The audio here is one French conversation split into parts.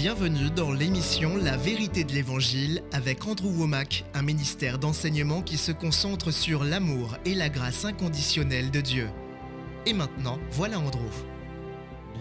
Bienvenue dans l'émission La vérité de l'Évangile avec Andrew Womack, un ministère d'enseignement qui se concentre sur l'amour et la grâce inconditionnelle de Dieu. Et maintenant, voilà Andrew.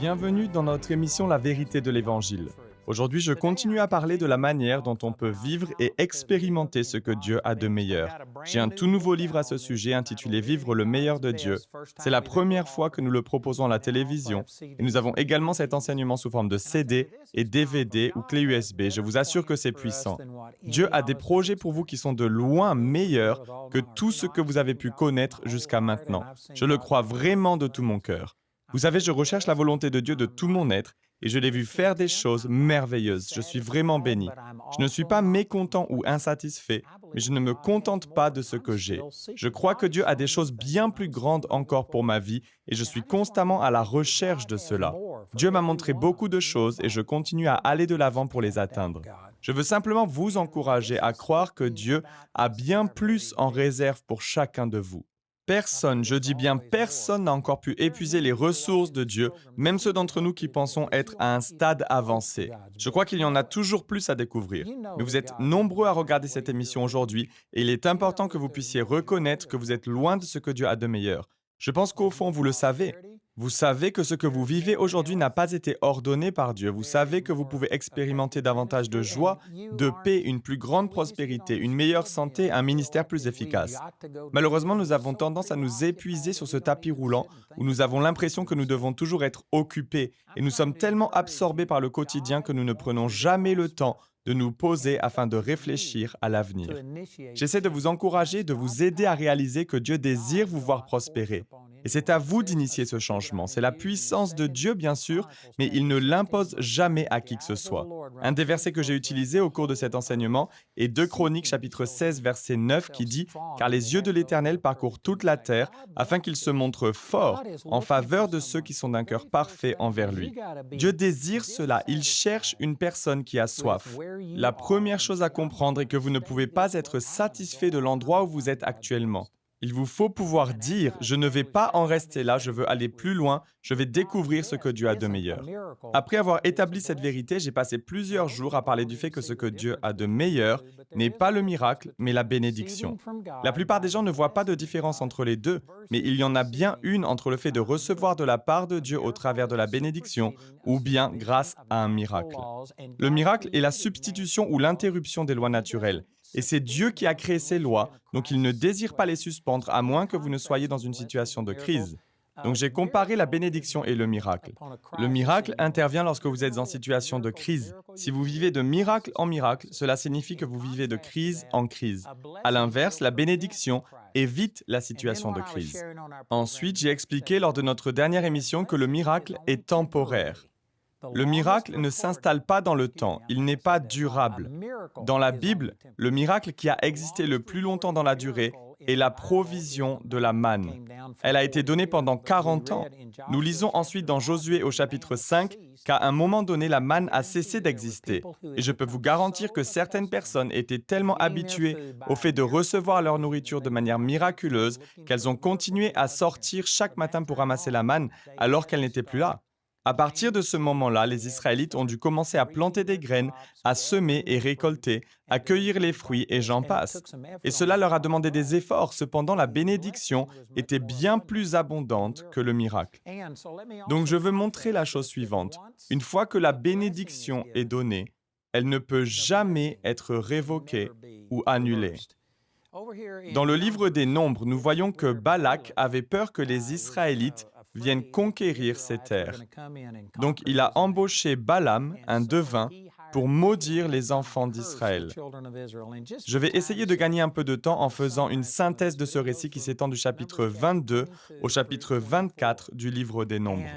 Bienvenue dans notre émission La vérité de l'Évangile. Aujourd'hui, je continue à parler de la manière dont on peut vivre et expérimenter ce que Dieu a de meilleur. J'ai un tout nouveau livre à ce sujet intitulé Vivre le meilleur de Dieu. C'est la première fois que nous le proposons à la télévision et nous avons également cet enseignement sous forme de CD et DVD ou clé USB. Je vous assure que c'est puissant. Dieu a des projets pour vous qui sont de loin meilleurs que tout ce que vous avez pu connaître jusqu'à maintenant. Je le crois vraiment de tout mon cœur. Vous savez, je recherche la volonté de Dieu de tout mon être et je l'ai vu faire des choses merveilleuses. Je suis vraiment béni. Je ne suis pas mécontent ou insatisfait, mais je ne me contente pas de ce que j'ai. Je crois que Dieu a des choses bien plus grandes encore pour ma vie et je suis constamment à la recherche de cela. Dieu m'a montré beaucoup de choses et je continue à aller de l'avant pour les atteindre. Je veux simplement vous encourager à croire que Dieu a bien plus en réserve pour chacun de vous. Personne, je dis bien personne n'a encore pu épuiser les ressources de Dieu, même ceux d'entre nous qui pensons être à un stade avancé. Je crois qu'il y en a toujours plus à découvrir. Mais vous êtes nombreux à regarder cette émission aujourd'hui et il est important que vous puissiez reconnaître que vous êtes loin de ce que Dieu a de meilleur. Je pense qu'au fond, vous le savez. Vous savez que ce que vous vivez aujourd'hui n'a pas été ordonné par Dieu. Vous savez que vous pouvez expérimenter davantage de joie, de paix, une plus grande prospérité, une meilleure santé, un ministère plus efficace. Malheureusement, nous avons tendance à nous épuiser sur ce tapis roulant où nous avons l'impression que nous devons toujours être occupés et nous sommes tellement absorbés par le quotidien que nous ne prenons jamais le temps de nous poser afin de réfléchir à l'avenir. J'essaie de vous encourager, de vous aider à réaliser que Dieu désire vous voir prospérer. Et c'est à vous d'initier ce changement. C'est la puissance de Dieu, bien sûr, mais il ne l'impose jamais à qui que ce soit. Un des versets que j'ai utilisé au cours de cet enseignement est 2 Chroniques chapitre 16, verset 9, qui dit « Car les yeux de l'Éternel parcourent toute la terre, afin qu'il se montre fort en faveur de ceux qui sont d'un cœur parfait envers lui. » Dieu désire cela, il cherche une personne qui a soif. La première chose à comprendre est que vous ne pouvez pas être satisfait de l'endroit où vous êtes actuellement. Il vous faut pouvoir dire « Je ne vais pas en rester là, je veux aller plus loin, je vais découvrir ce que Dieu a de meilleur. » Après avoir établi cette vérité, j'ai passé plusieurs jours à parler du fait que ce que Dieu a de meilleur n'est pas le miracle, mais la bénédiction. La plupart des gens ne voient pas de différence entre les deux, mais il y en a bien une entre le fait de recevoir de la part de Dieu au travers de la bénédiction ou bien grâce à un miracle. Le miracle est la substitution ou l'interruption des lois naturelles. Et c'est Dieu qui a créé ces lois, donc il ne désire pas les suspendre à moins que vous ne soyez dans une situation de crise. Donc j'ai comparé la bénédiction et le miracle. Le miracle intervient lorsque vous êtes en situation de crise. Si vous vivez de miracle en miracle, cela signifie que vous vivez de crise en crise. À l'inverse, la bénédiction évite la situation de crise. Ensuite, j'ai expliqué lors de notre dernière émission que le miracle est temporaire. Le miracle ne s'installe pas dans le temps, il n'est pas durable. Dans la Bible, le miracle qui a existé le plus longtemps dans la durée est la provision de la manne. Elle a été donnée pendant 40 ans. Nous lisons ensuite dans Josué au chapitre 5 qu'à un moment donné, la manne a cessé d'exister. Et je peux vous garantir que certaines personnes étaient tellement habituées au fait de recevoir leur nourriture de manière miraculeuse qu'elles ont continué à sortir chaque matin pour ramasser la manne alors qu'elle n'était plus là. À partir de ce moment-là, les Israélites ont dû commencer à planter des graines, à semer et récolter, à cueillir les fruits et j'en passe. Et cela leur a demandé des efforts, cependant la bénédiction était bien plus abondante que le miracle. Donc je veux montrer la chose suivante. Une fois que la bénédiction est donnée, elle ne peut jamais être révoquée ou annulée. Dans le livre des Nombres, nous voyons que Balak avait peur que les Israélites viennent conquérir ces terres. Donc il a embauché Balaam, un devin, pour maudire les enfants d'Israël. Je vais essayer de gagner un peu de temps en faisant une synthèse de ce récit qui s'étend du chapitre 22 au chapitre 24 du livre des Nombres.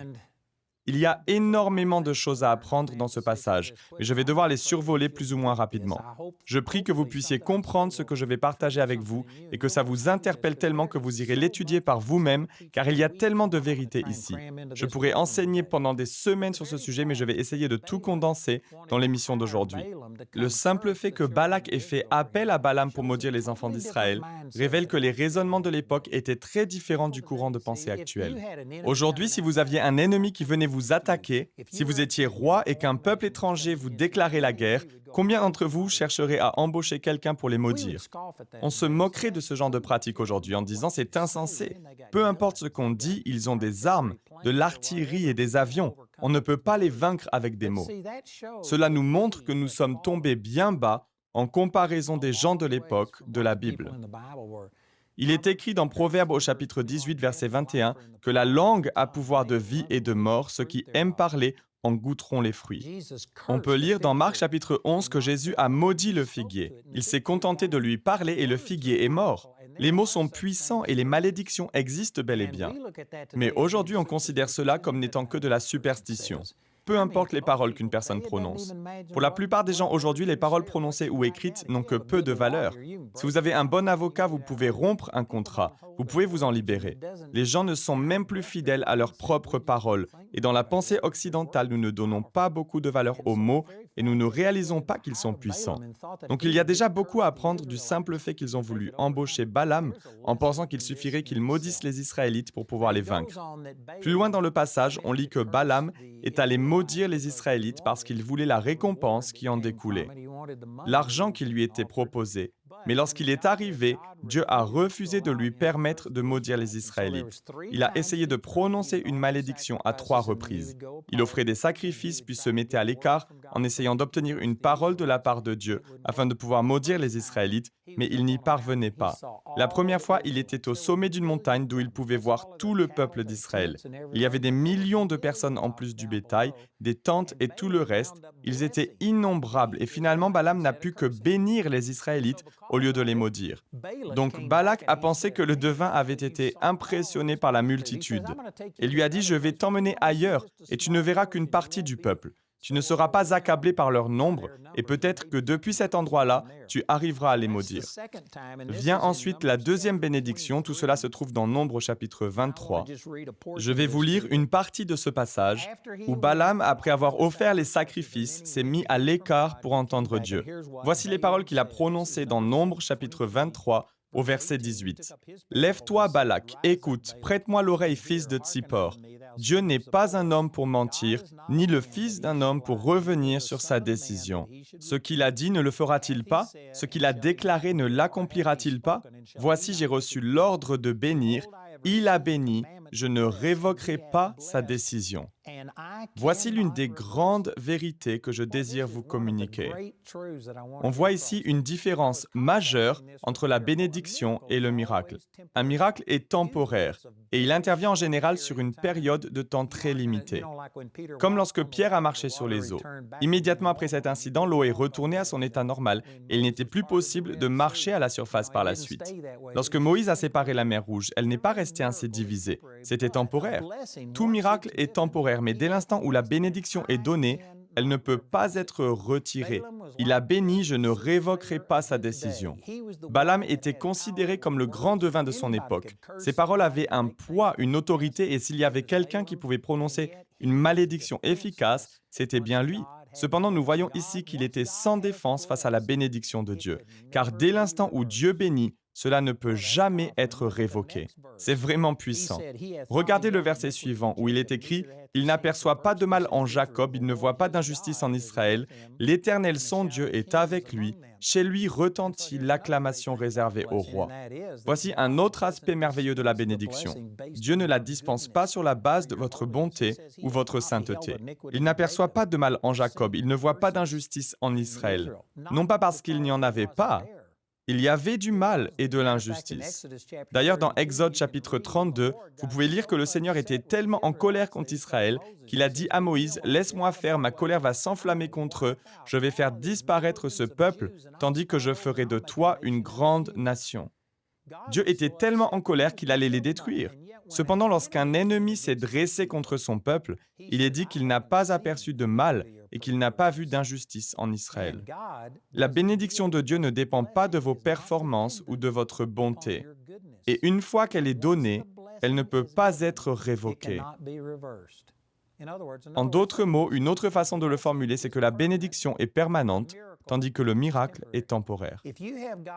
Il y a énormément de choses à apprendre dans ce passage, mais je vais devoir les survoler plus ou moins rapidement. Je prie que vous puissiez comprendre ce que je vais partager avec vous et que ça vous interpelle tellement que vous irez l'étudier par vous-même, car il y a tellement de vérité ici. Je pourrais enseigner pendant des semaines sur ce sujet, mais je vais essayer de tout condenser dans l'émission d'aujourd'hui. Le simple fait que Balak ait fait appel à Balaam pour maudire les enfants d'Israël révèle que les raisonnements de l'époque étaient très différents du courant de pensée actuel. Aujourd'hui, si vous aviez un ennemi qui venait vous vous attaquait, si vous étiez roi et qu'un peuple étranger vous déclarait la guerre, combien d'entre vous chercheraient à embaucher quelqu'un pour les maudire? On se moquerait de ce genre de pratique aujourd'hui en disant c'est insensé. Peu importe ce qu'on dit, ils ont des armes, de l'artillerie et des avions. On ne peut pas les vaincre avec des mots. Cela nous montre que nous sommes tombés bien bas en comparaison des gens de l'époque de la Bible. Il est écrit dans Proverbes au chapitre 18, verset 21, que la langue a pouvoir de vie et de mort, ceux qui aiment parler en goûteront les fruits. On peut lire dans Marc chapitre 11 que Jésus a maudit le figuier. Il s'est contenté de lui parler et le figuier est mort. Les mots sont puissants et les malédictions existent bel et bien. Mais aujourd'hui, on considère cela comme n'étant que de la superstition. Peu importe les paroles qu'une personne prononce. Pour la plupart des gens aujourd'hui, les paroles prononcées ou écrites n'ont que peu de valeur. Si vous avez un bon avocat, vous pouvez rompre un contrat, vous pouvez vous en libérer. Les gens ne sont même plus fidèles à leurs propres paroles. Et dans la pensée occidentale, nous ne donnons pas beaucoup de valeur aux mots et nous ne réalisons pas qu'ils sont puissants. Donc il y a déjà beaucoup à apprendre du simple fait qu'ils ont voulu embaucher Balaam en pensant qu'il suffirait qu'ils maudissent les Israélites pour pouvoir les vaincre. Plus loin dans le passage, on lit que Balaam est allé maudire les Israélites parce qu'il voulait la récompense qui en découlait, l'argent qui lui était proposé. Mais lorsqu'il est arrivé, Dieu a refusé de lui permettre de maudire les Israélites. Il a essayé de prononcer une malédiction à 3 reprises. Il offrait des sacrifices puis se mettait à l'écart en essayant d'obtenir une parole de la part de Dieu afin de pouvoir maudire les Israélites, mais il n'y parvenait pas. La première fois, il était au sommet d'une montagne d'où il pouvait voir tout le peuple d'Israël. Il y avait des millions de personnes en plus du bétail, des tentes et tout le reste. Ils étaient innombrables et finalement Balaam n'a pu que bénir les Israélites au lieu de les maudire. Donc Balak a pensé que le devin avait été impressionné par la multitude et lui a dit « Je vais t'emmener ailleurs et tu ne verras qu'une partie du peuple. Tu ne seras pas accablé par leur nombre et peut-être que depuis cet endroit-là, tu arriveras à les maudire. » Vient ensuite la deuxième bénédiction, tout cela se trouve dans Nombre chapitre 23. Je vais vous lire une partie de ce passage où Balaam, après avoir offert les sacrifices, s'est mis à l'écart pour entendre Dieu. Voici les paroles qu'il a prononcées dans Nombre chapitre 23 au verset 18. « Lève-toi, Balak, écoute, prête-moi l'oreille, fils de Tsippor. Dieu n'est pas un homme pour mentir, ni le fils d'un homme pour revenir sur sa décision. Ce qu'il a dit ne le fera-t-il pas? Ce qu'il a déclaré ne l'accomplira-t-il pas? Voici, j'ai reçu l'ordre de bénir. Il a béni, je ne révoquerai pas sa décision. » Voici l'une des grandes vérités que je désire vous communiquer. On voit ici une différence majeure entre la bénédiction et le miracle. Un miracle est temporaire et il intervient en général sur une période de temps très limitée. Comme lorsque Pierre a marché sur les eaux. Immédiatement après cet incident, l'eau est retournée à son état normal et il n'était plus possible de marcher à la surface par la suite. Lorsque Moïse a séparé la mer Rouge, elle n'est pas restée ainsi divisée. C'était temporaire. Tout miracle est temporaire, mais dès l'instant où la bénédiction est donnée, elle ne peut pas être retirée. Il a béni, je ne révoquerai pas sa décision. Balaam était considéré comme le grand devin de son époque. Ses paroles avaient un poids, une autorité, et s'il y avait quelqu'un qui pouvait prononcer une malédiction efficace, c'était bien lui. Cependant, nous voyons ici qu'il était sans défense face à la bénédiction de Dieu. Car dès l'instant où Dieu bénit, cela ne peut jamais être révoqué. C'est vraiment puissant. Regardez le verset suivant où il est écrit « Il n'aperçoit pas de mal en Jacob, il ne voit pas d'injustice en Israël. L'Éternel son Dieu est avec lui. Chez lui retentit l'acclamation réservée au roi. » Voici un autre aspect merveilleux de la bénédiction. Dieu ne la dispense pas sur la base de votre bonté ou votre sainteté. Il n'aperçoit pas de mal en Jacob, il ne voit pas d'injustice en Israël. Non pas parce qu'il n'y en avait pas, il y avait du mal et de l'injustice. D'ailleurs, dans Exode chapitre 32, vous pouvez lire que le Seigneur était tellement en colère contre Israël qu'il a dit à Moïse « Laisse-moi faire, ma colère va s'enflammer contre eux, je vais faire disparaître ce peuple, tandis que je ferai de toi une grande nation. » Dieu était tellement en colère qu'il allait les détruire. Cependant, lorsqu'un ennemi s'est dressé contre son peuple, il est dit qu'il n'a pas aperçu de mal et qu'il n'a pas vu d'injustice en Israël. La bénédiction de Dieu ne dépend pas de vos performances ou de votre bonté. Et une fois qu'elle est donnée, elle ne peut pas être révoquée. En d'autres mots, une autre façon de le formuler, c'est que la bénédiction est permanente, tandis que le miracle est temporaire.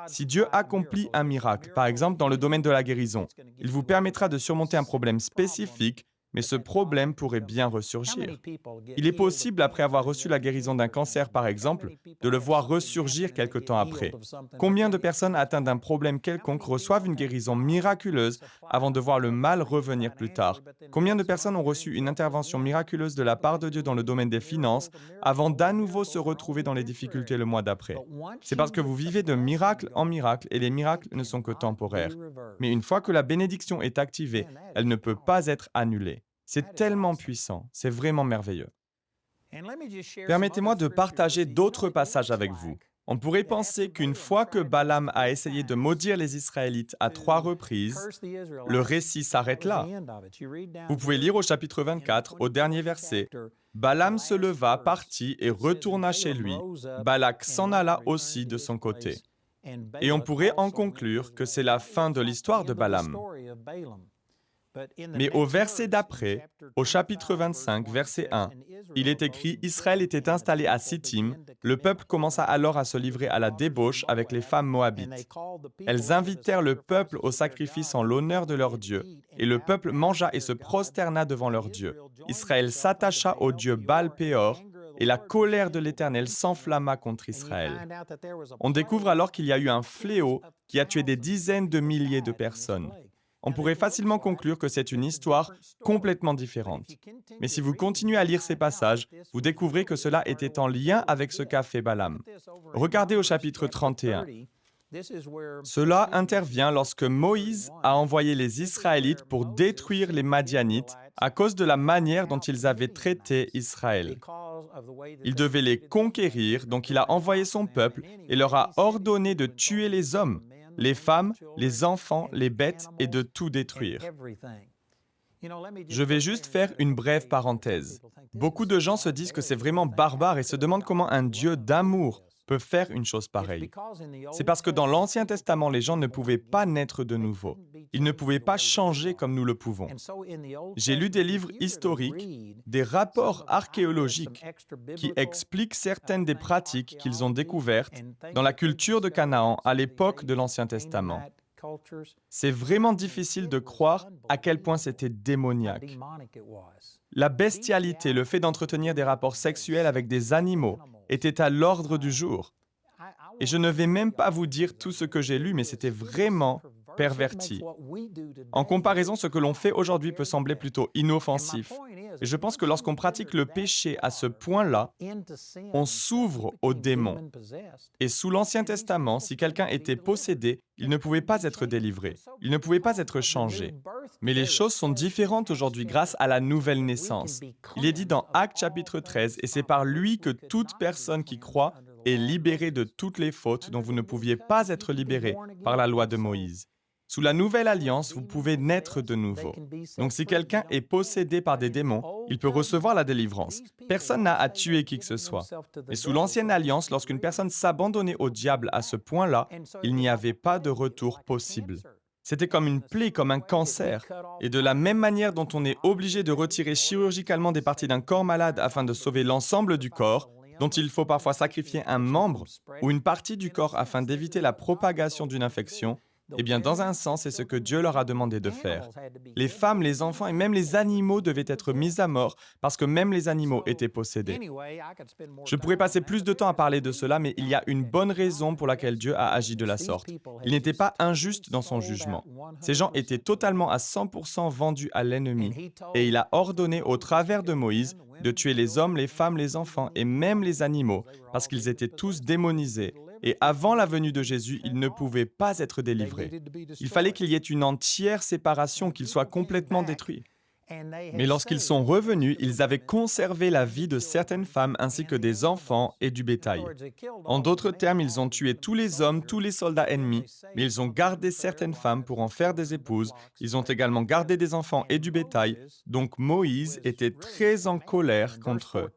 Si Dieu accomplit un miracle, par exemple dans le domaine de la guérison, il vous permettra de surmonter un problème spécifique, mais ce problème pourrait bien ressurgir. Il est possible, après avoir reçu la guérison d'un cancer par exemple, de le voir ressurgir quelque temps après. Combien de personnes atteintes d'un problème quelconque reçoivent une guérison miraculeuse avant de voir le mal revenir plus tard? Combien de personnes ont reçu une intervention miraculeuse de la part de Dieu dans le domaine des finances avant d'à nouveau se retrouver dans les difficultés le mois d'après? C'est parce que vous vivez de miracle en miracle et les miracles ne sont que temporaires. Mais une fois que la bénédiction est activée, elle ne peut pas être annulée. C'est tellement puissant, c'est vraiment merveilleux. Permettez-moi de partager d'autres passages avec vous. On pourrait penser qu'une fois que Balaam a essayé de maudire les Israélites à 3 reprises, le récit s'arrête là. Vous pouvez lire au chapitre 24, au dernier verset, « Balaam se leva, partit et retourna chez lui. Balak s'en alla aussi de son côté. » Et on pourrait en conclure que c'est la fin de l'histoire de Balaam. Mais au verset d'après, au chapitre 25, verset 1, il est écrit « Israël était installé à Sittim, le peuple commença alors à se livrer à la débauche avec les femmes moabites. Elles invitèrent le peuple au sacrifice en l'honneur de leur Dieu, et le peuple mangea et se prosterna devant leur Dieu. Israël s'attacha au Dieu Baal-Péor, et la colère de l'Éternel s'enflamma contre Israël. » On découvre alors qu'il y a eu un fléau qui a tué des dizaines de milliers de personnes. On pourrait facilement conclure que c'est une histoire complètement différente. Mais si vous continuez à lire ces passages, vous découvrez que cela était en lien avec ce qu'a fait Balaam. Regardez au chapitre 31. Cela intervient lorsque Moïse a envoyé les Israélites pour détruire les Madianites à cause de la manière dont ils avaient traité Israël. Il devait les conquérir, donc il a envoyé son peuple et leur a ordonné de tuer les hommes, les femmes, les enfants, les bêtes et de tout détruire. Je vais juste faire une brève parenthèse. Beaucoup de gens se disent que c'est vraiment barbare et se demandent comment un Dieu d'amour peut faire une chose pareille. C'est parce que dans l'Ancien Testament, les gens ne pouvaient pas naître de nouveau. Ils ne pouvaient pas changer comme nous le pouvons. J'ai lu des livres historiques, des rapports archéologiques qui expliquent certaines des pratiques qu'ils ont découvertes dans la culture de Canaan à l'époque de l'Ancien Testament. C'est vraiment difficile de croire à quel point c'était démoniaque. La bestialité, le fait d'entretenir des rapports sexuels avec des animaux, était à l'ordre du jour. Et je ne vais même pas vous dire tout ce que j'ai lu, mais c'était vraiment perverti. En comparaison, ce que l'on fait aujourd'hui peut sembler plutôt inoffensif. Et je pense que lorsqu'on pratique le péché à ce point-là, on s'ouvre aux démons. Et sous l'Ancien Testament, si quelqu'un était possédé, il ne pouvait pas être délivré. Il ne pouvait pas être changé. Mais les choses sont différentes aujourd'hui grâce à la nouvelle naissance. Il est dit dans Actes chapitre 13, et c'est par lui que toute personne qui croit est libérée de toutes les fautes dont vous ne pouviez pas être libérés par la loi de Moïse. Sous la nouvelle alliance, vous pouvez naître de nouveau. Donc si quelqu'un est possédé par des démons, il peut recevoir la délivrance. Personne n'a à tuer qui que ce soit. Mais sous l'ancienne alliance, lorsqu'une personne s'abandonnait au diable à ce point-là, il n'y avait pas de retour possible. C'était comme une plaie, comme un cancer. Et de la même manière dont on est obligé de retirer chirurgicalement des parties d'un corps malade afin de sauver l'ensemble du corps, dont il faut parfois sacrifier un membre ou une partie du corps afin d'éviter la propagation d'une infection, eh bien, dans un sens, c'est ce que Dieu leur a demandé de faire. Les femmes, les enfants et même les animaux devaient être mis à mort parce que même les animaux étaient possédés. Je pourrais passer plus de temps à parler de cela, mais il y a une bonne raison pour laquelle Dieu a agi de la sorte. Il n'était pas injuste dans son jugement. Ces gens étaient totalement à 100% vendus à l'ennemi et il a ordonné au travers de Moïse de tuer les hommes, les femmes, les enfants et même les animaux parce qu'ils étaient tous démonisés. Et avant la venue de Jésus, ils ne pouvaient pas être délivrés. Il fallait qu'il y ait une entière séparation, qu'ils soient complètement détruits. Mais lorsqu'ils sont revenus, ils avaient conservé la vie de certaines femmes ainsi que des enfants et du bétail. En d'autres termes, ils ont tué tous les hommes, tous les soldats ennemis, mais ils ont gardé certaines femmes pour en faire des épouses. Ils ont également gardé des enfants et du bétail. Donc Moïse était très en colère contre eux.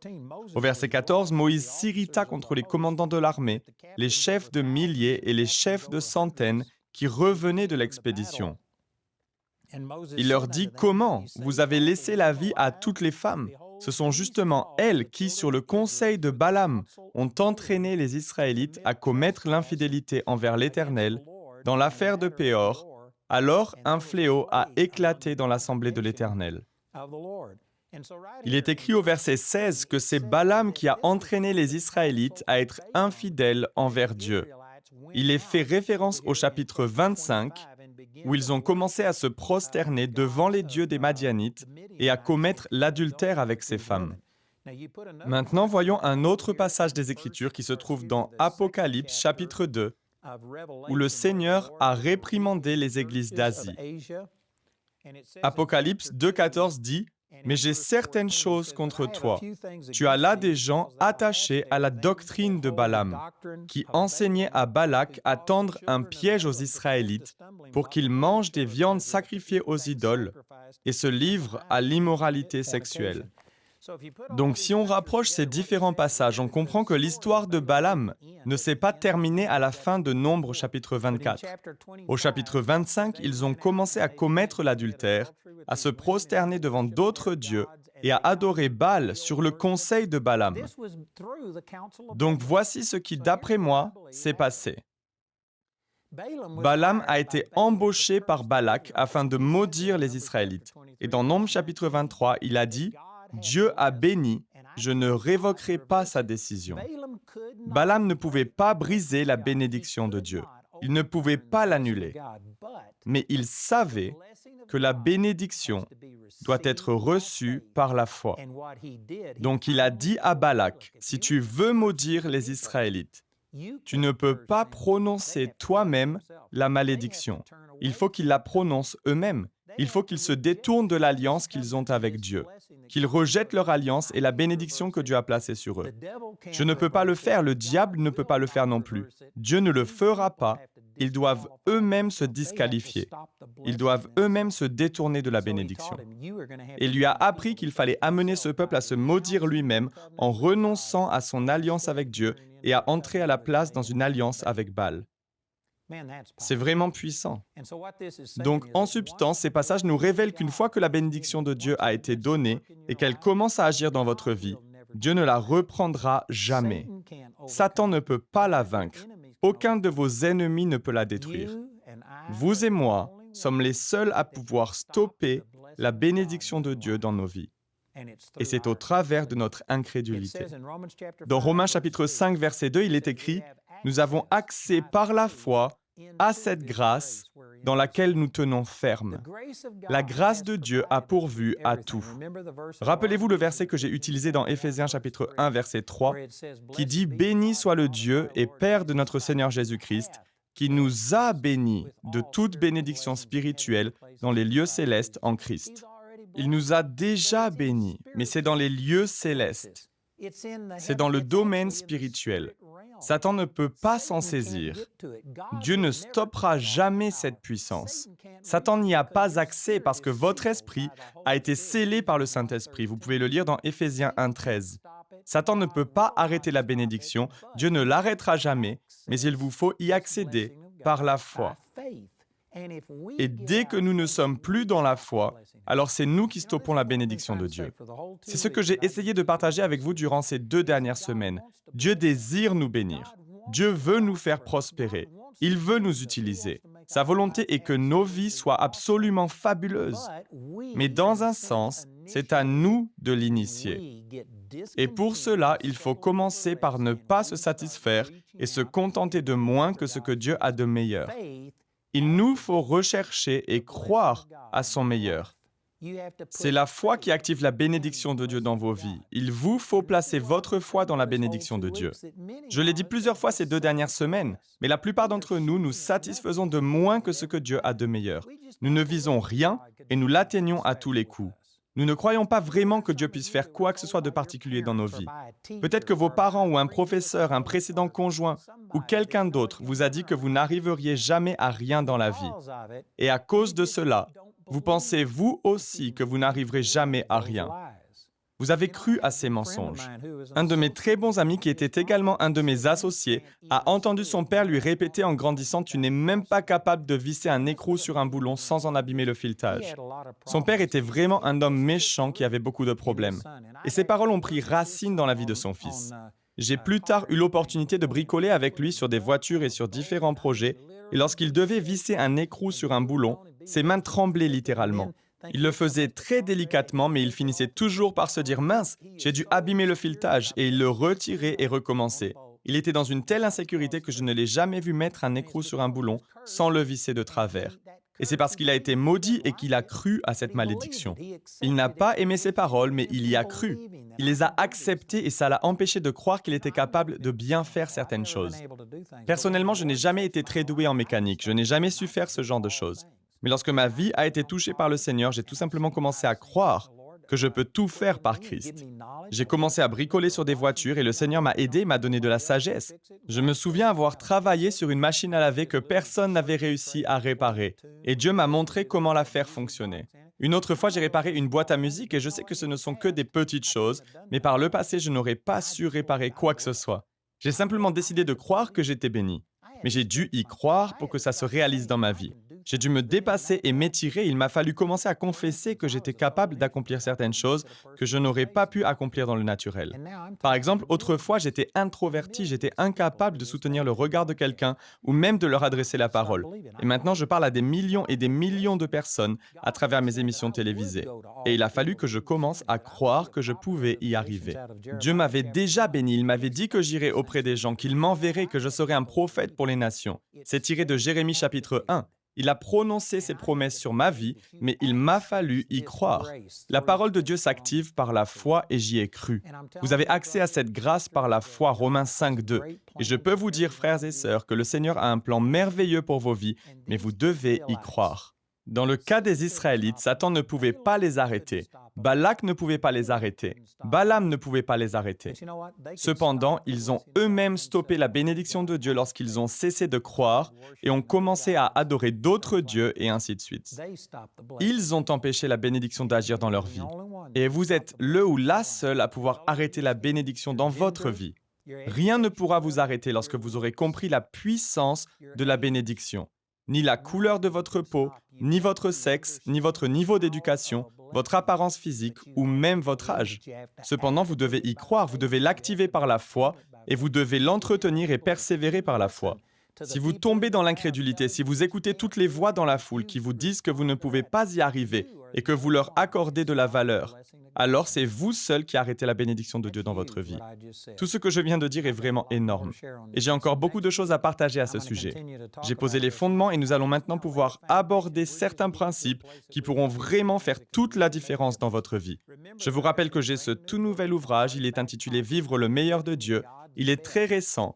Au verset 14, Moïse s'irrita contre les commandants de l'armée, les chefs de milliers et les chefs de centaines qui revenaient de l'expédition. Il leur dit « Comment? Vous avez laissé la vie à toutes les femmes. Ce sont justement elles qui, sur le conseil de Balaam, ont entraîné les Israélites à commettre l'infidélité envers l'Éternel dans l'affaire de Péor. Alors un fléau a éclaté dans l'assemblée de l'Éternel. » Il est écrit au verset 16 que c'est Balaam qui a entraîné les Israélites à être infidèles envers Dieu. Il est fait référence au chapitre 25, où ils ont commencé à se prosterner devant les dieux des Madianites et à commettre l'adultère avec ces femmes. Maintenant, voyons un autre passage des Écritures qui se trouve dans Apocalypse chapitre 2, où le Seigneur a réprimandé les églises d'Asie. Apocalypse 2,14 dit « Mais j'ai certaines choses contre toi. Tu as là des gens attachés à la doctrine de Balaam, qui enseignait à Balak à tendre un piège aux Israélites pour qu'ils mangent des viandes sacrifiées aux idoles et se livrent à l'immoralité sexuelle. » Donc si on rapproche ces différents passages, on comprend que l'histoire de Balaam ne s'est pas terminée à la fin de Nombres chapitre 24. Au chapitre 25, ils ont commencé à commettre l'adultère, à se prosterner devant d'autres dieux et à adorer Baal sur le conseil de Balaam. Donc voici ce qui, d'après moi, s'est passé. Balaam a été embauché par Balak afin de maudire les Israélites. Et dans Nombres chapitre 23, il a dit « Dieu a béni, je ne révoquerai pas sa décision. » Balaam ne pouvait pas briser la bénédiction de Dieu. Il ne pouvait pas l'annuler. Mais il savait que la bénédiction doit être reçue par la foi. Donc il a dit à Balak, « Si tu veux maudire les Israélites, tu ne peux pas prononcer toi-même la malédiction. Il faut qu'ils la prononcent eux-mêmes. Il faut qu'ils se détournent de l'alliance qu'ils ont avec Dieu, qu'ils rejettent leur alliance et la bénédiction que Dieu a placée sur eux. Je ne peux pas le faire, le diable ne peut pas le faire non plus. Dieu ne le fera pas. Ils doivent eux-mêmes se disqualifier. Ils doivent eux-mêmes se détourner de la bénédiction. Et il lui a appris qu'il fallait amener ce peuple à se maudire lui-même en renonçant à son alliance avec Dieu et à entrer à la place dans une alliance avec Baal. C'est vraiment puissant. Donc, en substance, ces passages nous révèlent qu'une fois que la bénédiction de Dieu a été donnée et qu'elle commence à agir dans votre vie, Dieu ne la reprendra jamais. Satan ne peut pas la vaincre. Aucun de vos ennemis ne peut la détruire. Vous et moi sommes les seuls à pouvoir stopper la bénédiction de Dieu dans nos vies. Et c'est au travers de notre incrédulité. Dans Romains chapitre 5, verset 2, il est écrit « Nous avons accès par la foi à cette grâce dans laquelle nous tenons ferme. La grâce de Dieu a pourvu à tout. » Rappelez-vous le verset que j'ai utilisé dans Éphésiens chapitre 1, verset 3, qui dit « Béni soit le Dieu et Père de notre Seigneur Jésus-Christ, qui nous a bénis de toute bénédiction spirituelle dans les lieux célestes en Christ. » Il nous a déjà bénis, mais c'est dans les lieux célestes. C'est dans le domaine spirituel. Satan ne peut pas s'en saisir. Dieu ne stoppera jamais cette puissance. Satan n'y a pas accès parce que votre esprit a été scellé par le Saint-Esprit. Vous pouvez le lire dans Éphésiens 1,13. Satan ne peut pas arrêter la bénédiction. Dieu ne l'arrêtera jamais, mais il vous faut y accéder par la foi. Et dès que nous ne sommes plus dans la foi, alors c'est nous qui stoppons la bénédiction de Dieu. C'est ce que j'ai essayé de partager avec vous durant ces 2 dernières semaines. Dieu désire nous bénir. Dieu veut nous faire prospérer. Il veut nous utiliser. Sa volonté est que nos vies soient absolument fabuleuses. Mais dans un sens, c'est à nous de l'initier. Et pour cela, il faut commencer par ne pas se satisfaire et se contenter de moins que ce que Dieu a de meilleur. Il nous faut rechercher et croire à son meilleur. C'est la foi qui active la bénédiction de Dieu dans vos vies. Il vous faut placer votre foi dans la bénédiction de Dieu. Je l'ai dit plusieurs fois ces 2 dernières semaines, mais la plupart d'entre nous nous satisfaisons de moins que ce que Dieu a de meilleur. Nous ne visons rien et nous l'atteignons à tous les coups. Nous ne croyons pas vraiment que Dieu puisse faire quoi que ce soit de particulier dans nos vies. Peut-être que vos parents ou un professeur, un précédent conjoint ou quelqu'un d'autre vous a dit que vous n'arriveriez jamais à rien dans la vie. Et à cause de cela, vous pensez vous aussi que vous n'arriverez jamais à rien. Vous avez cru à ces mensonges. Un de mes très bons amis, qui était également un de mes associés, a entendu son père lui répéter en grandissant « Tu n'es même pas capable de visser un écrou sur un boulon sans en abîmer le filetage. » Son père était vraiment un homme méchant qui avait beaucoup de problèmes. Et ces paroles ont pris racine dans la vie de son fils. J'ai plus tard eu l'opportunité de bricoler avec lui sur des voitures et sur différents projets, et lorsqu'il devait visser un écrou sur un boulon, ses mains tremblaient littéralement. Il le faisait très délicatement, mais il finissait toujours par se dire « Mince, j'ai dû abîmer le filetage » et il le retirait et recommençait. Il était dans une telle insécurité que je ne l'ai jamais vu mettre un écrou sur un boulon sans le visser de travers. Et c'est parce qu'il a été maudit et qu'il a cru à cette malédiction. Il n'a pas aimé ses paroles, mais il y a cru. Il les a acceptées et ça l'a empêché de croire qu'il était capable de bien faire certaines choses. Personnellement, je n'ai jamais été très doué en mécanique, je n'ai jamais su faire ce genre de choses. Mais lorsque ma vie a été touchée par le Seigneur, j'ai tout simplement commencé à croire que je peux tout faire par Christ. J'ai commencé à bricoler sur des voitures et le Seigneur m'a aidé et m'a donné de la sagesse. Je me souviens avoir travaillé sur une machine à laver que personne n'avait réussi à réparer. Et Dieu m'a montré comment la faire fonctionner. Une autre fois, j'ai réparé une boîte à musique et je sais que ce ne sont que des petites choses, mais par le passé, je n'aurais pas su réparer quoi que ce soit. J'ai simplement décidé de croire que j'étais béni. Mais j'ai dû y croire pour que ça se réalise dans ma vie. J'ai dû me dépasser et m'étirer. Il m'a fallu commencer à confesser que j'étais capable d'accomplir certaines choses que je n'aurais pas pu accomplir dans le naturel. Par exemple, autrefois, j'étais introverti, j'étais incapable de soutenir le regard de quelqu'un ou même de leur adresser la parole. Et maintenant, je parle à des millions et des millions de personnes à travers mes émissions télévisées. Et il a fallu que je commence à croire que je pouvais y arriver. Dieu m'avait déjà béni, il m'avait dit que j'irais auprès des gens, qu'il m'enverrait, que je serais un prophète pour les nations. C'est tiré de Jérémie chapitre 1. Il a prononcé ses promesses sur ma vie, mais il m'a fallu y croire. La parole de Dieu s'active par la foi et j'y ai cru. Vous avez accès à cette grâce par la foi, Romains 5:2. Et je peux vous dire, frères et sœurs, que le Seigneur a un plan merveilleux pour vos vies, mais vous devez y croire. Dans le cas des Israélites, Satan ne pouvait pas les arrêter. Balak ne pouvait pas les arrêter. Balaam ne pouvait pas les arrêter. Cependant, ils ont eux-mêmes stoppé la bénédiction de Dieu lorsqu'ils ont cessé de croire et ont commencé à adorer d'autres dieux et ainsi de suite. Ils ont empêché la bénédiction d'agir dans leur vie. Et vous êtes le ou la seule à pouvoir arrêter la bénédiction dans votre vie. Rien ne pourra vous arrêter lorsque vous aurez compris la puissance de la bénédiction. Ni la couleur de votre peau, ni votre sexe, ni votre niveau d'éducation, votre apparence physique ou même votre âge. Cependant, vous devez y croire, vous devez l'activer par la foi et vous devez l'entretenir et persévérer par la foi. Si vous tombez dans l'incrédulité, si vous écoutez toutes les voix dans la foule qui vous disent que vous ne pouvez pas y arriver et que vous leur accordez de la valeur, alors c'est vous seul qui arrêtez la bénédiction de Dieu dans votre vie. Tout ce que je viens de dire est vraiment énorme. Et j'ai encore beaucoup de choses à partager à ce sujet. J'ai posé les fondements et nous allons maintenant pouvoir aborder certains principes qui pourront vraiment faire toute la différence dans votre vie. Je vous rappelle que j'ai ce tout nouvel ouvrage, il est intitulé « Vivre le meilleur de Dieu ». Il est très récent.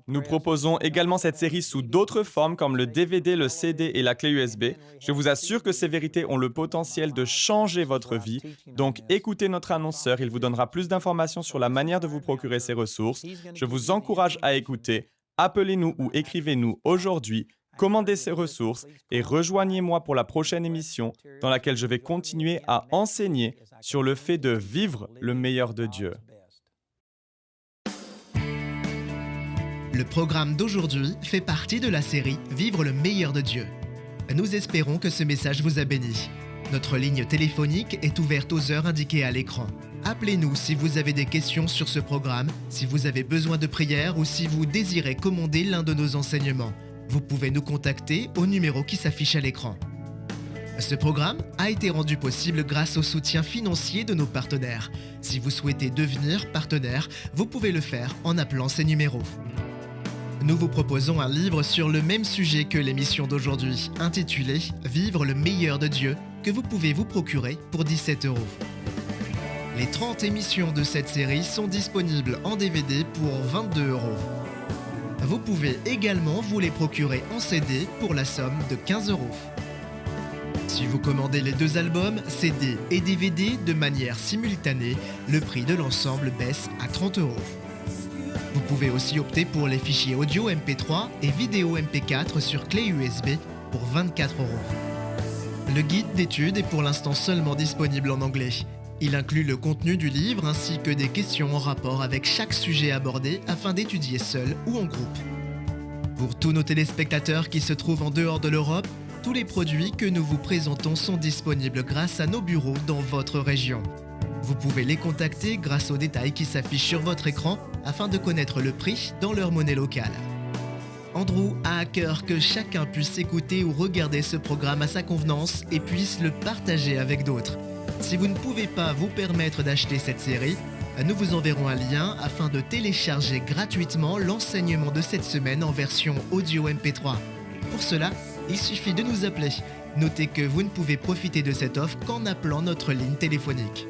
Nous proposons également cette série sous d'autres formes comme le DVD, le CD et la clé USB. Je vous assure que ces vérités ont le potentiel de changer votre vie. Donc écoutez notre annonceur, il vous donnera plus d'informations sur la manière de vous procurer ces ressources. Je vous encourage à écouter. Appelez-nous ou écrivez-nous aujourd'hui. Commandez ces ressources et rejoignez-moi pour la prochaine émission dans laquelle je vais continuer à enseigner sur le fait de vivre le meilleur de Dieu. Le programme d'aujourd'hui fait partie de la série « Vivre le meilleur de Dieu ». Nous espérons que ce message vous a béni. Notre ligne téléphonique est ouverte aux heures indiquées à l'écran. Appelez-nous si vous avez des questions sur ce programme, si vous avez besoin de prière ou si vous désirez commander l'un de nos enseignements. Vous pouvez nous contacter au numéro qui s'affiche à l'écran. Ce programme a été rendu possible grâce au soutien financier de nos partenaires. Si vous souhaitez devenir partenaire, vous pouvez le faire en appelant ces numéros. Nous vous proposons un livre sur le même sujet que l'émission d'aujourd'hui, intitulé « Vivre le meilleur de Dieu » que vous pouvez vous procurer pour 17 €. Les 30 émissions de cette série sont disponibles en DVD pour 22 €. Vous pouvez également vous les procurer en CD pour la somme de 15 €. Si vous commandez les 2 albums, CD et DVD de manière simultanée, le prix de l'ensemble baisse à 30 €. Vous pouvez aussi opter pour les fichiers audio MP3 et vidéo MP4 sur clé USB pour 24 €. Le guide d'études est pour l'instant seulement disponible en anglais. Il inclut le contenu du livre ainsi que des questions en rapport avec chaque sujet abordé afin d'étudier seul ou en groupe. Pour tous nos téléspectateurs qui se trouvent en dehors de l'Europe, tous les produits que nous vous présentons sont disponibles grâce à nos bureaux dans votre région. Vous pouvez les contacter grâce aux détails qui s'affichent sur votre écran afin de connaître le prix dans leur monnaie locale. Andrew a à cœur que chacun puisse écouter ou regarder ce programme à sa convenance et puisse le partager avec d'autres. Si vous ne pouvez pas vous permettre d'acheter cette série, nous vous enverrons un lien afin de télécharger gratuitement l'enseignement de cette semaine en version audio MP3. Pour cela, il suffit de nous appeler. Notez que vous ne pouvez profiter de cette offre qu'en appelant notre ligne téléphonique.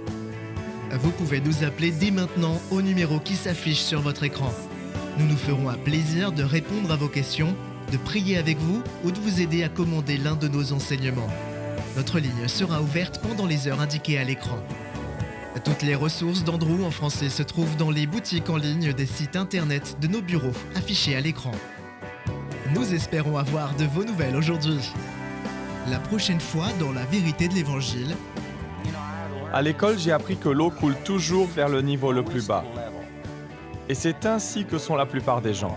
Vous pouvez nous appeler dès maintenant au numéro qui s'affiche sur votre écran. Nous nous ferons un plaisir de répondre à vos questions, de prier avec vous ou de vous aider à commander l'un de nos enseignements. Notre ligne sera ouverte pendant les heures indiquées à l'écran. Toutes les ressources d'Andrew en français se trouvent dans les boutiques en ligne des sites internet de nos bureaux affichés à l'écran. Nous espérons avoir de vos nouvelles aujourd'hui. La prochaine fois dans la vérité de l'Évangile. À l'école, j'ai appris que l'eau coule toujours vers le niveau le plus bas. Et c'est ainsi que sont la plupart des gens.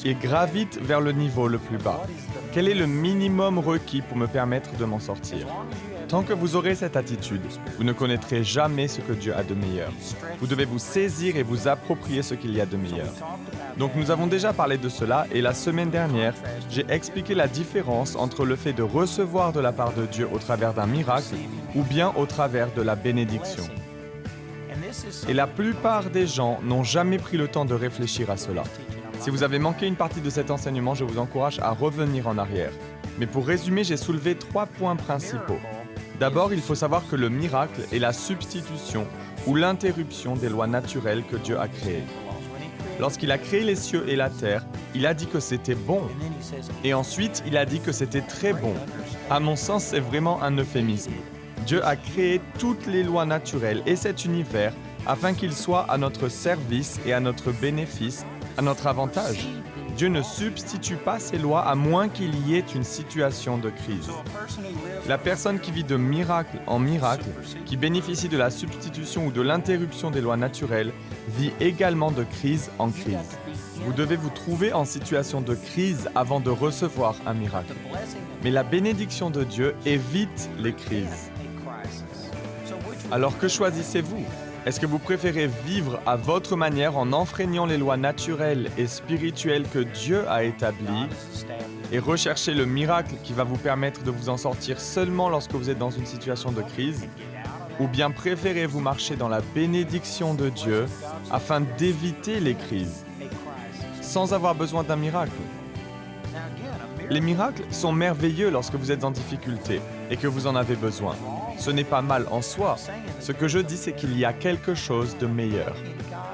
Ils gravitent vers le niveau le plus bas. Quel est le minimum requis pour me permettre de m'en sortir ? Tant que vous aurez cette attitude, vous ne connaîtrez jamais ce que Dieu a de meilleur. Vous devez vous saisir et vous approprier ce qu'il y a de meilleur. Donc nous avons déjà parlé de cela et la semaine dernière, j'ai expliqué la différence entre le fait de recevoir de la part de Dieu au travers d'un miracle ou bien au travers de la bénédiction. Et la plupart des gens n'ont jamais pris le temps de réfléchir à cela. Si vous avez manqué une partie de cet enseignement, je vous encourage à revenir en arrière. Mais pour résumer, j'ai soulevé 3 points principaux. D'abord, il faut savoir que le miracle est la substitution ou l'interruption des lois naturelles que Dieu a créées. Lorsqu'il a créé les cieux et la terre, il a dit que c'était bon. Et ensuite, il a dit que c'était très bon. À mon sens, c'est vraiment un euphémisme. Dieu a créé toutes les lois naturelles et cet univers afin qu'il soit à notre service et à notre bénéfice, à notre avantage. Dieu ne substitue pas ces lois à moins qu'il y ait une situation de crise. La personne qui vit de miracle en miracle, qui bénéficie de la substitution ou de l'interruption des lois naturelles, vit également de crise en crise. Vous devez vous trouver en situation de crise avant de recevoir un miracle. Mais la bénédiction de Dieu évite les crises. Alors que choisissez-vous ? Est-ce que vous préférez vivre à votre manière en enfreignant les lois naturelles et spirituelles que Dieu a établies et rechercher le miracle qui va vous permettre de vous en sortir seulement lorsque vous êtes dans une situation de crise? Ou bien préférez-vous marcher dans la bénédiction de Dieu afin d'éviter les crises, sans avoir besoin d'un miracle? Les miracles sont merveilleux lorsque vous êtes en difficulté et que vous en avez besoin. Ce n'est pas mal en soi. Ce que je dis, c'est qu'il y a quelque chose de meilleur.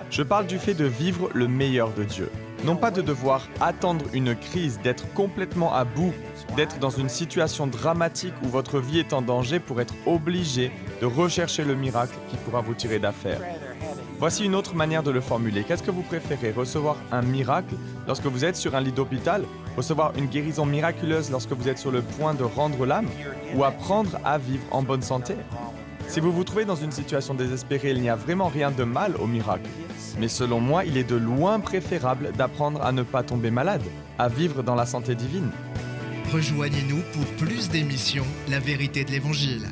Je parle du fait de vivre le meilleur de Dieu. Non pas de devoir attendre une crise, d'être complètement à bout, d'être dans une situation dramatique où votre vie est en danger pour être obligé de rechercher le miracle qui pourra vous tirer d'affaire. Voici une autre manière de le formuler. Qu'est-ce que vous préférez? Recevoir un miracle lorsque vous êtes sur un lit d'hôpital? Recevoir une guérison miraculeuse lorsque vous êtes sur le point de rendre l'âme? Ou apprendre à vivre en bonne santé? Si vous vous trouvez dans une situation désespérée, il n'y a vraiment rien de mal au miracle. Mais selon moi, il est de loin préférable d'apprendre à ne pas tomber malade, à vivre dans la santé divine. Rejoignez-nous pour plus d'émissions La vérité de l'Évangile.